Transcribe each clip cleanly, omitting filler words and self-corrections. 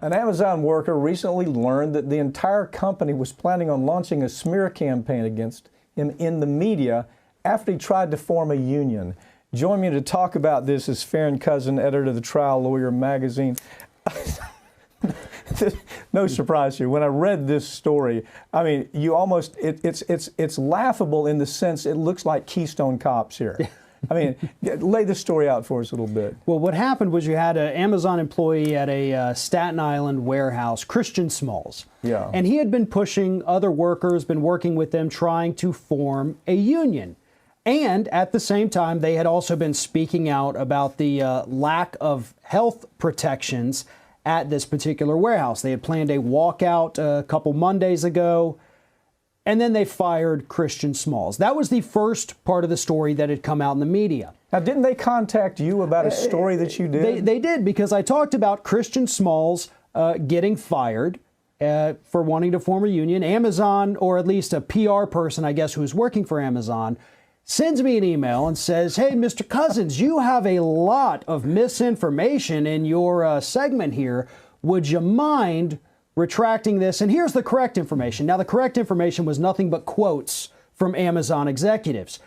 An Amazon worker recently learned that the entire company was planning on launching a smear campaign against him in the media after he tried to form a union. Join me to talk about this is Farron Cousin, editor of the Trial Lawyer magazine. No surprise here. When I read this story, I mean, you almost, it's laughable in the sense it looks like Keystone Cops here. I mean, lay this story out for us a little bit. Well, what happened was you had an Amazon employee at a Staten Island warehouse, Christian Smalls. Yeah. And he had been pushing other workers, been working with them, trying to form a union. And at the same time, they had also been speaking out about the lack of health protections at this particular warehouse. They had planned a walkout a couple Mondays ago, and then they fired Christian Smalls. That was the first part of the story that had come out in the media. Now, didn't they contact you about a story that you did? They did, because I talked about Christian Smalls getting fired for wanting to form a union. Amazon, or at least a PR person, I guess, who's working for Amazon, sends me an email and says, hey, Mr. Cousins, you have a lot of misinformation in your segment here. Would you mind retracting this? And here's the correct information. Now, the correct information was nothing but quotes from Amazon executives.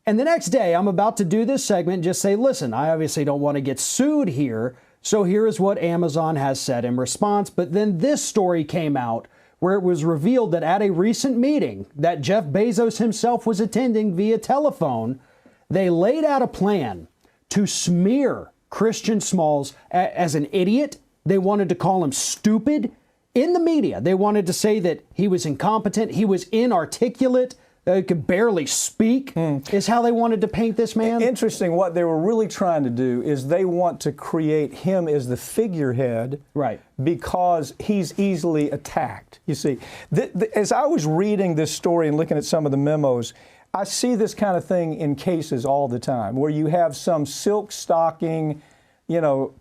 And the next day, I'm about to do this segment and just say, listen, I obviously don't want to get sued here. So here is what Amazon has said in response. But then this story came out where it was revealed that at a recent meeting that Jeff Bezos himself was attending via telephone, they laid out a plan to smear Christian Smalls as an idiot. They wanted to call him stupid in the media. They wanted to say that he was incompetent, he was inarticulate, he could barely speak, is how they wanted to paint this man. Interesting. What they were really trying to do is they want to create him as the figurehead, right? Because he's easily attacked. You see, as I was reading this story and looking at some of the memos, I see this kind of thing in cases all the time where you have some silk stocking,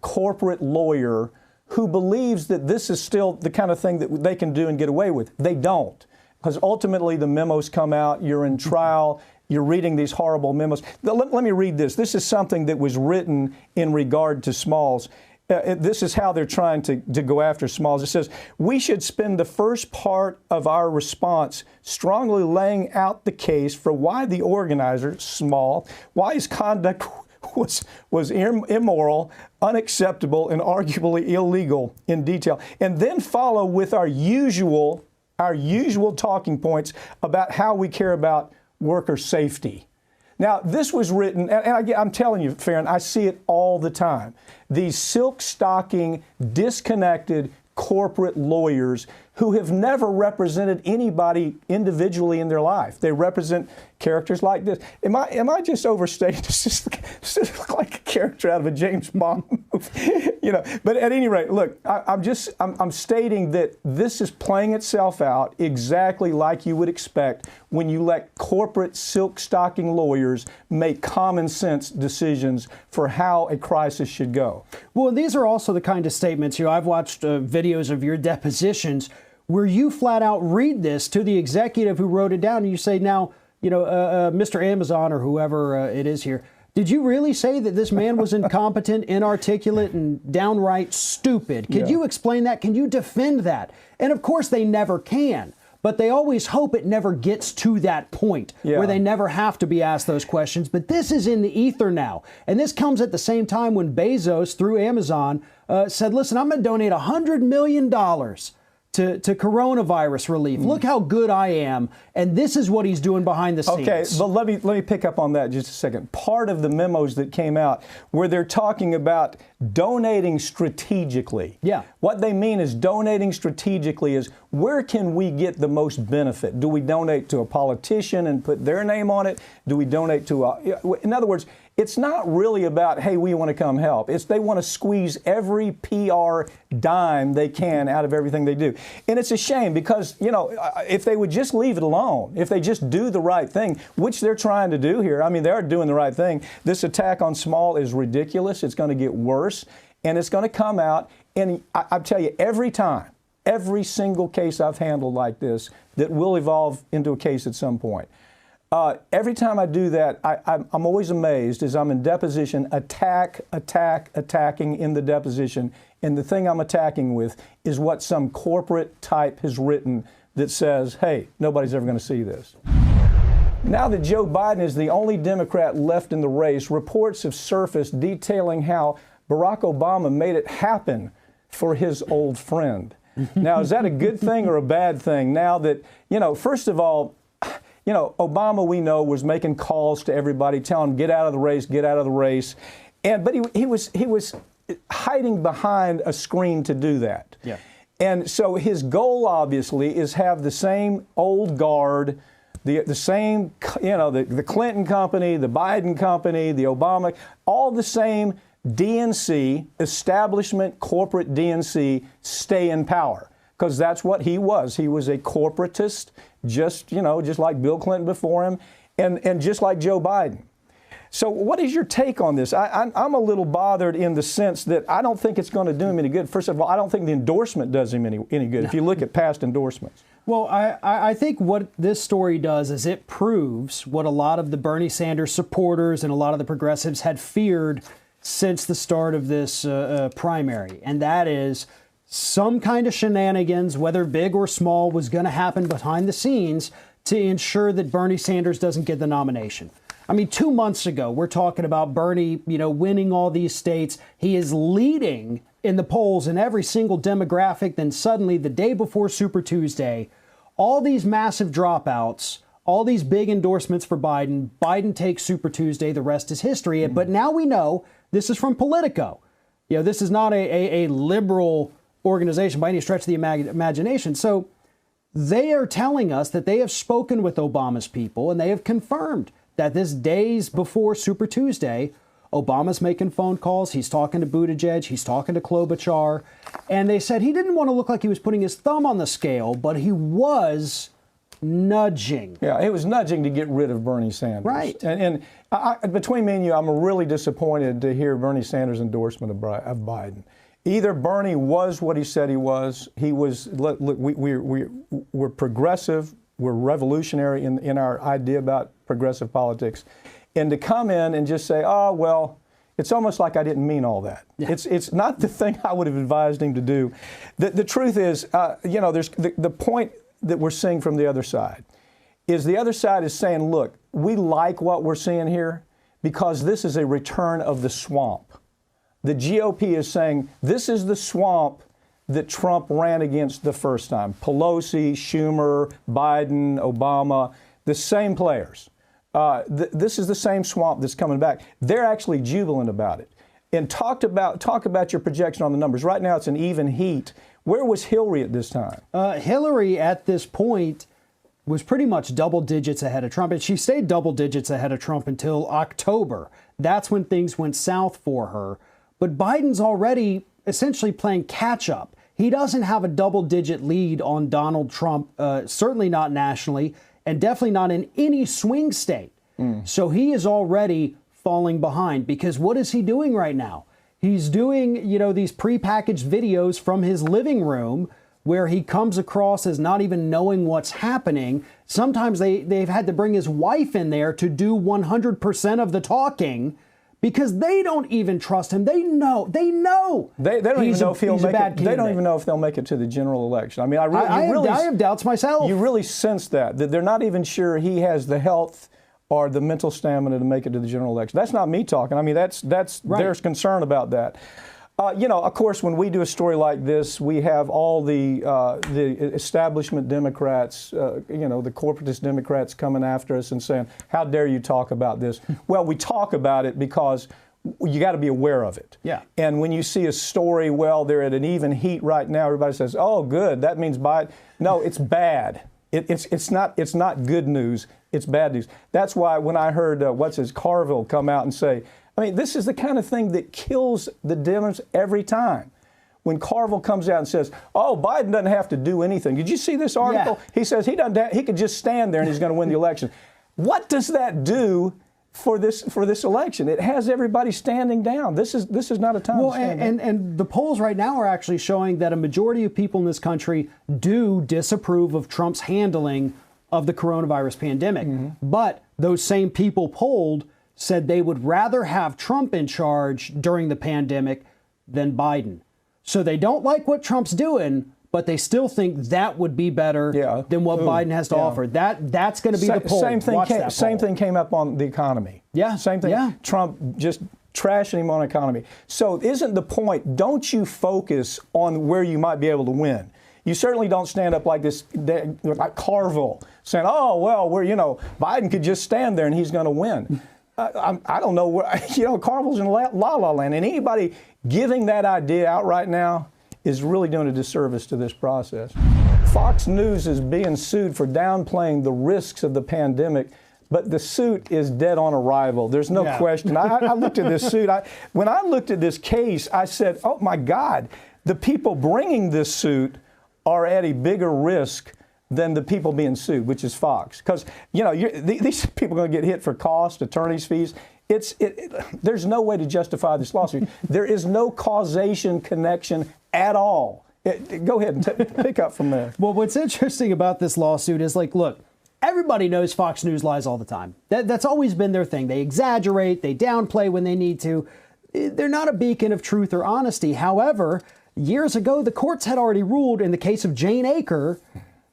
corporate lawyer who believes that this is still the kind of thing that they can do and get away with. They don't. Because ultimately the memos come out, you're in trial, you're reading these horrible memos. Let me read this. This is something that was written in regard to Smalls. This is how they're trying to go after Smalls. It says, we should spend the first part of our response strongly laying out the case for why the organizer, Small, why his conduct was immoral, unacceptable, and arguably illegal in detail, and then follow with our usual talking points about how we care about worker safety. Now, this was written, and I'm telling you, Farron, I see it all the time. These silk-stocking, disconnected corporate lawyers who have never represented anybody individually in their life. They represent characters like this. Am I just overstating? This just like a character out of a James Bond movie, But at any rate, look, I'm stating that this is playing itself out exactly like you would expect when you let corporate silk-stocking lawyers make common sense decisions for how a crisis should go. Well, these are also the kind of statements, I've watched videos of your depositions where you flat out read this to the executive who wrote it down, and you say, now, Mr. Amazon or whoever it is here, did you really say that this man was incompetent, inarticulate, and downright stupid? Could you explain that? Can you defend that? And of course they never can, but they always hope it never gets to that point where they never have to be asked those questions. But this is in the ether now. And this comes at the same time when Bezos, through Amazon, said, listen, I'm going to donate $100 million to coronavirus relief. Look how good I am. And this is what he's doing behind the scenes. Okay, but let me pick up on that just a second. Part of the memos that came out where they're talking about donating strategically. Yeah. What they mean is donating strategically is where can we get the most benefit? Do we donate to a politician and put their name on it? Do we donate to in other words, it's not really about, hey, we want to come help. It's they want to squeeze every PR dime they can out of everything they do. And it's a shame because, if they would just leave it alone, if they just do the right thing, which they're trying to do here, I mean, they're doing the right thing. This attack on Small is ridiculous. It's going to get worse, and it's going to come out. And I tell you, every single case I've handled like this that will evolve into a case at some point, Every time I do that, I'm always amazed as I'm in deposition, attacking in the deposition. And the thing I'm attacking with is what some corporate type has written that says, hey, nobody's ever going to see this. Now that Joe Biden is the only Democrat left in the race, reports have surfaced detailing how Barack Obama made it happen for his old friend. Now, is that a good thing or a bad thing? Now that, first of all, Obama, we know, was making calls to everybody, telling them, get out of the race, get out of the race. But he was hiding behind a screen to do that. Yeah. And so his goal, obviously, is have the same old guard, the same, the Clinton company, the Biden company, the Obama, all the same DNC, establishment, corporate DNC, stay in power. Because that's what he was. He was a corporatist, just like Bill Clinton before him, and just like Joe Biden. So what is your take on this? I'm a little bothered in the sense that I don't think it's going to do him any good. First of all, I don't think the endorsement does him any good, if you look at past endorsements. Well, I think what this story does is it proves what a lot of the Bernie Sanders supporters and a lot of the progressives had feared since the start of this primary, and that is some kind of shenanigans, whether big or small, was going to happen behind the scenes to ensure that Bernie Sanders doesn't get the nomination. I mean, 2 months ago, we're talking about Bernie, winning all these states. He is leading in the polls in every single demographic. Then suddenly, the day before Super Tuesday, all these massive dropouts, all these big endorsements for Biden. Biden takes Super Tuesday. The rest is history. But now we know this is from Politico. This is not a liberal organization by any stretch of the imagination. So they are telling us that they have spoken with Obama's people and they have confirmed that this days before Super Tuesday, Obama's making phone calls. He's talking to Buttigieg. He's talking to Klobuchar. And they said he didn't want to look like he was putting his thumb on the scale, but he was nudging. Yeah, he was nudging to get rid of Bernie Sanders. Right. And between me and you, I'm really disappointed to hear Bernie Sanders' endorsement of Biden. Either Bernie was what he said he was. He was. Look, we're progressive. We're revolutionary in our idea about progressive politics, and to come in and just say, "Oh well," it's almost like I didn't mean all that. Yeah. It's not the thing I would have advised him to do. The truth is, there's the point that we're seeing from the other side is the other side is saying, "Look, we like what we're seeing here because this is a return of the swamp." The GOP is saying this is the swamp that Trump ran against the first time. Pelosi, Schumer, Biden, Obama, the same players. This is the same swamp that's coming back. They're actually jubilant about it. And talk about your projection on the numbers. Right now it's an even heat. Where was Hillary at this time? Hillary at this point was pretty much double digits ahead of Trump. And she stayed double digits ahead of Trump until October. That's when things went south for her. But Biden's already essentially playing catch up. He doesn't have a double-digit lead on Donald Trump, certainly not nationally, and definitely not in any swing state. So he is already falling behind because what is he doing right now? He's doing, these prepackaged videos from his living room where he comes across as not even knowing what's happening. Sometimes they've had to bring his wife in there to do 100% of the talking because they don't even trust him. They know. They don't even know if he'll make it. They don't even know if they'll make it to the general election. I mean, I have doubts myself. You really sense that they're not even sure he has the health or the mental stamina to make it to the general election. That's not me talking. I mean, that's right. There's concern about that. Of course, when we do a story like this, we have all the establishment Democrats, the corporatist Democrats coming after us and saying, how dare you talk about this? Well, we talk about it because you got to be aware of it. Yeah. And when you see a story, well, they're at an even heat right now, everybody says, oh, good, that means Biden. No, it's bad. It's not good news. It's bad news. That's why when I heard, Carville come out and say, I mean, this is the kind of thing that kills the Dems every time. When Carville comes out and says, oh, Biden doesn't have to do anything. Did you see this article? Yeah. He says he could just stand there and he's going to win the election. What does that do for this election? It has everybody standing down. This is not a time to stand down. And the polls right now are actually showing that a majority of people in this country do disapprove of Trump's handling of the coronavirus pandemic. But those same people polled said they would rather have Trump in charge during the pandemic than Biden. So they don't like what Trump's doing, but they still think that would be better than what Biden has to offer. That's going to be the poll. Same thing came up on the economy. Yeah. Same thing. Yeah. Trump just trashing him on economy. So isn't the point, don't you focus on where you might be able to win? You certainly don't stand up like this, like Carville, saying, oh, well, Biden could just stand there and he's going to win. I don't know where, Carville's in la-la land. And anybody giving that idea out right now is really doing a disservice to this process. Fox News is being sued for downplaying the risks of the pandemic, but the suit is dead on arrival. There's no question. I looked at this suit. When I looked at this case, I said, oh, my God, the people bringing this suit are at a bigger risk than the people being sued, which is Fox. Because, these people are going to get hit for cost, attorney's fees. There's no way to justify this lawsuit. There is no causation connection at all. Go ahead and pick up from there. Well, what's interesting about this lawsuit is, look, everybody knows Fox News lies all the time. That's always been their thing. They exaggerate, they downplay when they need to. They're not a beacon of truth or honesty. However, years ago, the courts had already ruled in the case of Jane Aker,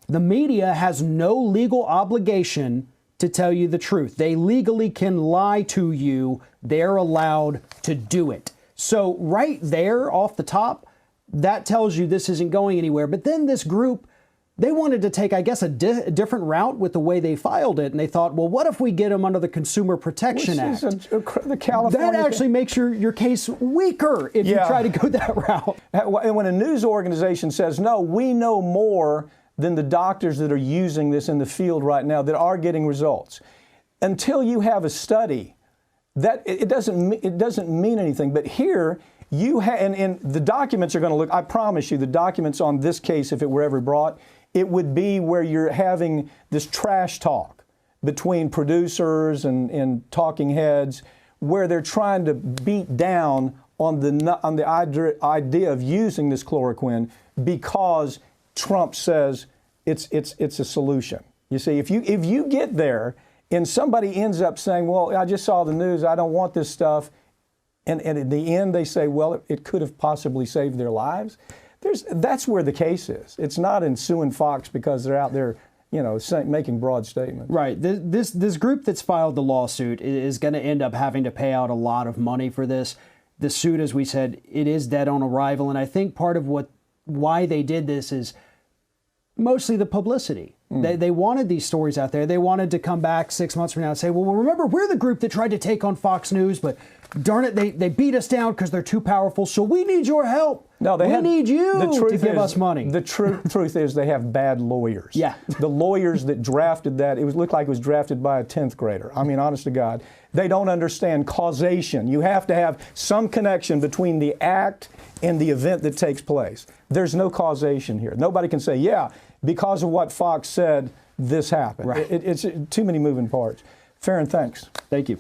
the media has no legal obligation to tell you the truth. They legally can lie to you. They're allowed to do it. So right there off the top, that tells you this isn't going anywhere. But then this group, they wanted to take, I guess, a different route with the way they filed it. And they thought, well, what if we get them under the Consumer Protection Act? The California. That actually makes your case weaker if you try to go that route. And when a news organization says, no, we know more than the doctors that are using this in the field right now that are getting results. Until you have a study, that it doesn't mean anything. But here, and the documents are going to look, I promise you, the documents on this case, if it were ever brought, it would be where you're having this trash talk between producers and talking heads, where they're trying to beat down on the idea of using this chloroquine because Trump says it's a solution. You see, if you get there and somebody ends up saying, well, I just saw the news, I don't want this stuff, and at the end they say, well, it could have possibly saved their lives, that's where the case is. It's not in suing Fox because they're out there, making broad statements. Right. This group that's filed the lawsuit is going to end up having to pay out a lot of money for this. The suit, as we said, it is dead on arrival, and I think part of why they did this is mostly the publicity. They wanted these stories out there. They wanted to come back 6 months from now and say, well, remember, we're the group that tried to take on Fox News, but darn it, they beat us down because they're too powerful, so we need your help. No, we need you to give us money. The truth is they have bad lawyers. Yeah. The lawyers that drafted that, looked like it was drafted by a 10th grader. I mean, honest to God. They don't understand causation. You have to have some connection between the act and the event that takes place. There's no causation here. Nobody can say, yeah, because of what Fox said, this happened. Right. It's too many moving parts. Farron, thanks. Thank you.